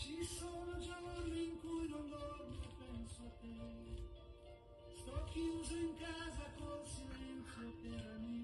Ci sono giorni in cui non dormo e penso a te. Sto chiuso in casa col silenzio per amici.